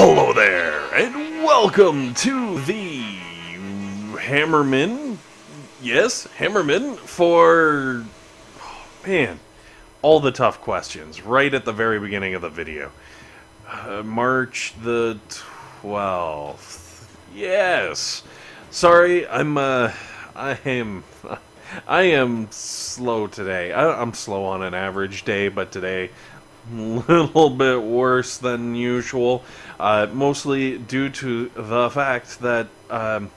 Hello there, and welcome to the Hammerman. Yes, Hammerman for, man, all the tough questions right at the very beginning of the video. March the 12th. Yes. Sorry, I am slow today. I'm slow on an average day, but today a little bit worse than usual, mostly due to the fact that I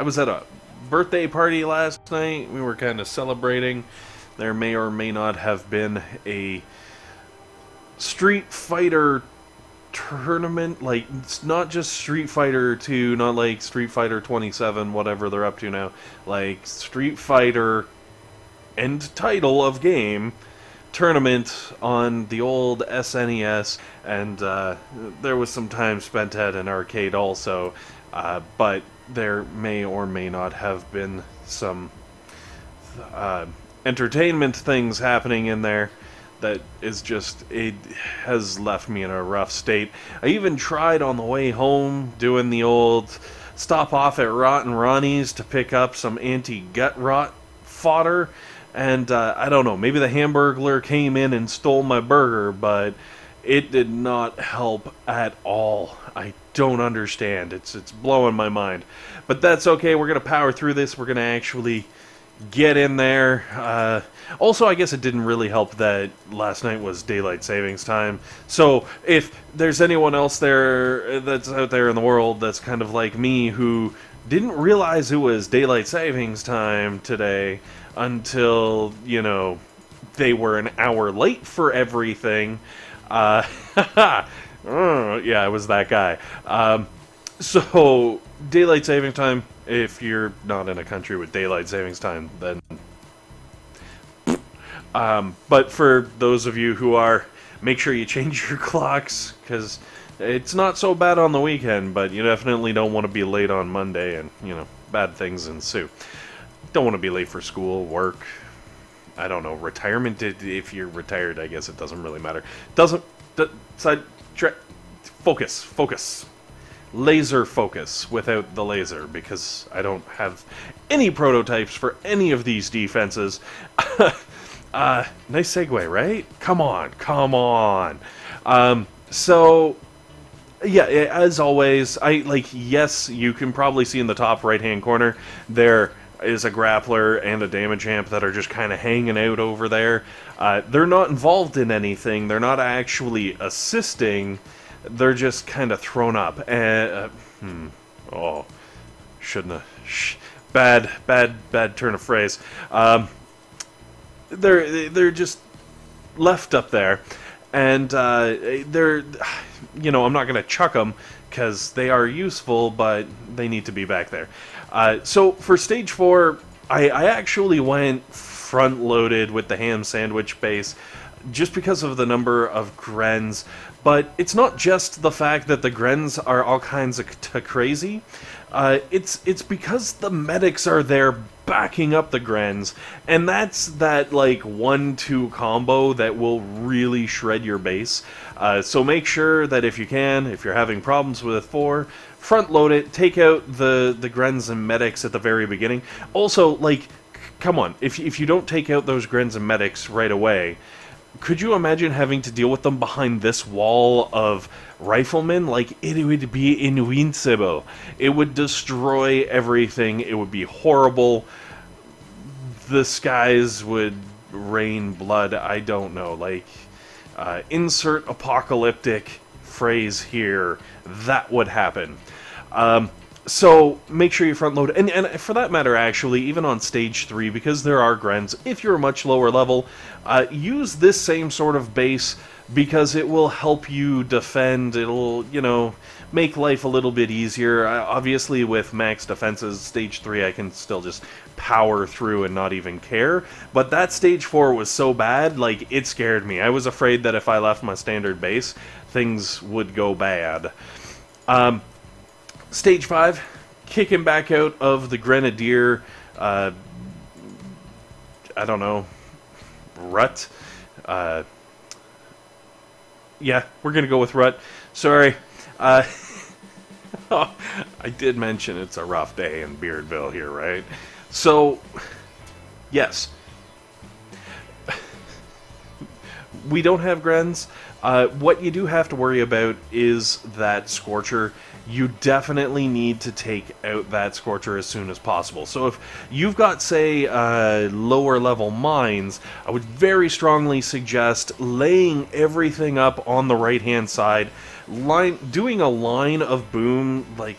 was at a birthday party last night. We were kind of celebrating. There may or may not have been a Street Fighter tournament, like, it's not just Street Fighter 2, not like Street Fighter 27, whatever they're up to now, like Street Fighter end title of game tournament on the old SNES, and there was some time spent at an arcade also, but there may or may not have been some entertainment things happening in there that is just, it has left me in a rough state. I even tried on the way home doing the old stop off at Rotten Ronnie's to pick up some anti-gut rot fodder. And, I don't know, maybe the Hamburglar came in and stole my burger, but it did not help at all. I don't understand. It's blowing my mind. But that's okay, we're going to power through this. We're going to actually get in there. Also, I guess it didn't really help that last night was daylight savings time. So, if there's anyone else there that's out there in the world that's kind of like me who didn't realize it was daylight savings time today until, you know, they were an hour late for everything. Yeah, I was that guy. So, daylight saving time, if you're not in a country with daylight savings time, then... but for those of you who are, make sure you change your clocks, because it's not so bad on the weekend, but you definitely don't want to be late on Monday, and, you know, bad things ensue. Don't want to be late for school, work, I don't know, retirement. If you're retired, I guess it doesn't really matter. Focus. Laser focus without the laser, because I don't have any prototypes for any of these defenses. Nice segue, right? Come on. So, yeah, as always, yes, you can probably see in the top right-hand corner, there is a grappler and a damage amp that are just kind of hanging out over there. They're not involved in anything. They're not actually assisting. They're just kind of thrown up. Oh, shouldn't have. Bad turn of phrase. They're just left up there, and they're, you know, I'm not gonna chuck them because they are useful, but they need to be back there. So for stage 4, I actually went front-loaded with the ham sandwich base, just because of the number of Grens. But it's not just the fact that the Grens are all kinds of crazy. It's because the medics are there backing up the Grens, and that's that, like, 1-2 combo that will really shred your base. So make sure that if you can, if you're having problems with 4, front load it, take out the Grens and medics at the very beginning. Also, like, come on, if you don't take out those Grens and medics right away, could you imagine having to deal with them behind this wall of Riflemen? Like, it would be invincible. It would destroy everything. It would be horrible. The skies would rain blood. I don't know. Like, insert apocalyptic phrase here. That would happen. So, make sure you front load. And for that matter, actually, even on stage 3, because there are Grens, if you're a much lower level, use this same sort of base, because it will help you defend. It'll, you know, make life a little bit easier. Obviously, with max defenses, stage 3, I can still just power through and not even care. But that stage 4 was so bad, like, it scared me. I was afraid that if I left my standard base, things would go bad. Stage 5, kicking back out of the Grenadier, I don't know, rut, Yeah, we're gonna go with Rut. Sorry. I did mention it's a rough day in Beardville here, right? So, yes. We don't have Grens. What you do have to worry about is that Scorcher. You definitely need to take out that Scorcher as soon as possible. So if you've got, say, lower level mines, I would very strongly suggest laying everything up on the right-hand side, doing a line of boom, like...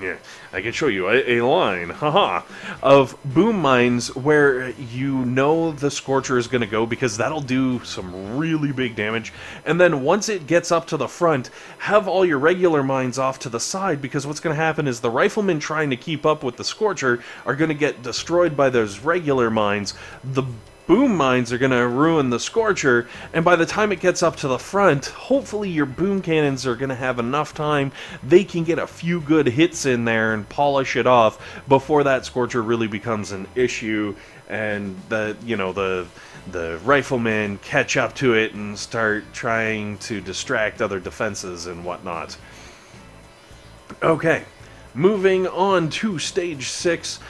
Yeah, I can show you a line, haha, of boom mines where you know the Scorcher is going to go, because that'll do some really big damage. And then once it gets up to the front, have all your regular mines off to the side, because what's going to happen is the Riflemen trying to keep up with the Scorcher are going to get destroyed by those regular mines. The boom mines are going to ruin the Scorcher, and by the time it gets up to the front, hopefully your boom cannons are going to have enough time. They can get a few good hits in there and polish it off before that Scorcher really becomes an issue, and the Riflemen catch up to it and start trying to distract other defenses and whatnot. Okay, moving on to Stage 6.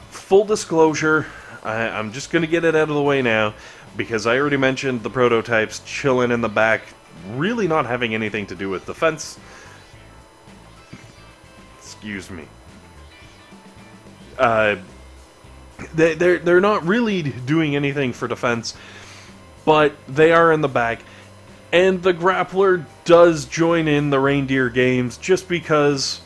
Full disclosure, I'm just going to get it out of the way now, because I already mentioned the prototypes chilling in the back, really not having anything to do with defense. Excuse me. They're not really doing anything for defense, but they are in the back, and the Grappler does join in the reindeer games just because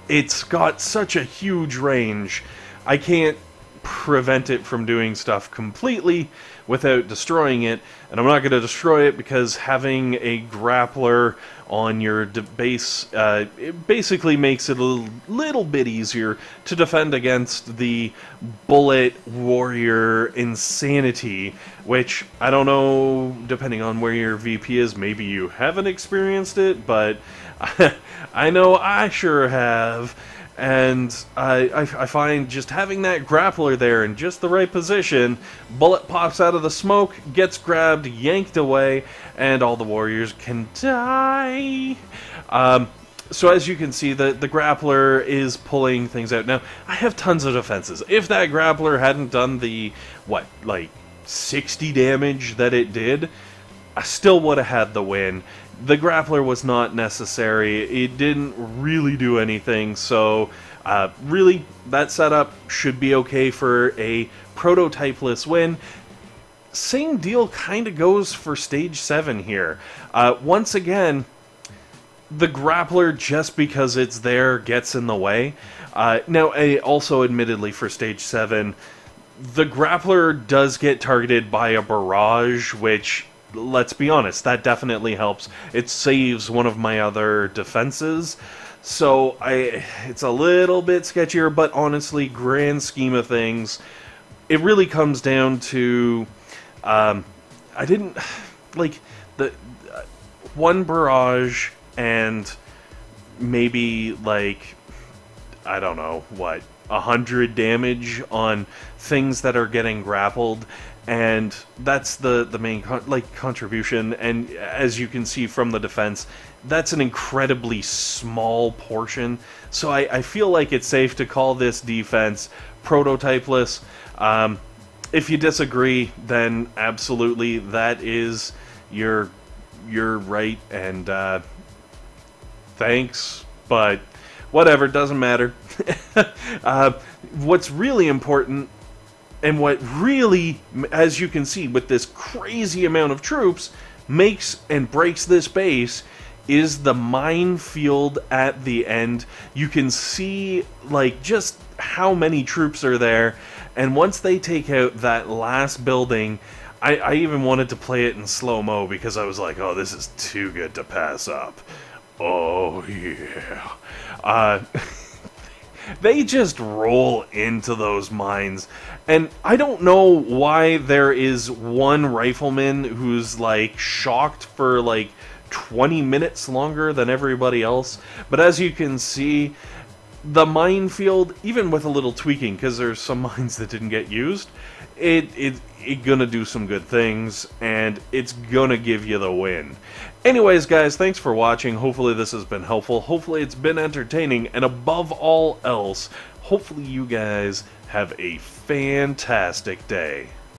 it's got such a huge range. I can't prevent it from doing stuff completely without destroying it, and I'm not going to destroy it because having a grappler on your base it basically makes it a little bit easier to defend against the bullet warrior insanity, which I don't know, depending on where your VP is, maybe you haven't experienced it, but I know I sure have. And I find just having that grappler there in just the right position, bullet pops out of the smoke, gets grabbed, yanked away, and all the warriors can die. So as you can see, the grappler is pulling things out. Now, I have tons of defenses. If that grappler hadn't done the, what, like 60 damage that it did, I still would have had the win. The grappler was not necessary. It didn't really do anything, so really, that setup should be okay for a prototypeless win. Same deal kind of goes for Stage 7 here. Once again, the grappler, just because it's there, gets in the way. Now, also admittedly for Stage 7, the grappler does get targeted by a barrage, which, let's be honest, that definitely helps. It saves one of my other defenses. So, it's a little bit sketchier, but honestly, grand scheme of things, it really comes down to, I didn't, like, the one barrage and maybe, like, I don't know, what, 100 damage on things that are getting grappled, and that's the main contribution. And as you can see from the defense, that's an incredibly small portion. So I feel like it's safe to call this defense prototypeless. If you disagree, then absolutely, that is your right, and thanks, but whatever, doesn't matter. What's really important, and what really, as you can see with this crazy amount of troops, makes and breaks this base, is the minefield at the end. You can see, like, just how many troops are there, and once they take out that last building, I even wanted to play it in slow-mo because I was like, oh, this is too good to pass up. Oh, yeah. They just roll into those mines, and I don't know why there is one rifleman who's, like, shocked for, like, 20 minutes longer than everybody else. But as you can see, the minefield, even with a little tweaking, because there's some mines that didn't get used, it gonna do some good things, and it's gonna give you the win. Anyways, guys, thanks for watching. Hopefully this has been helpful. Hopefully it's been entertaining, and above all else, hopefully you guys have a fantastic day.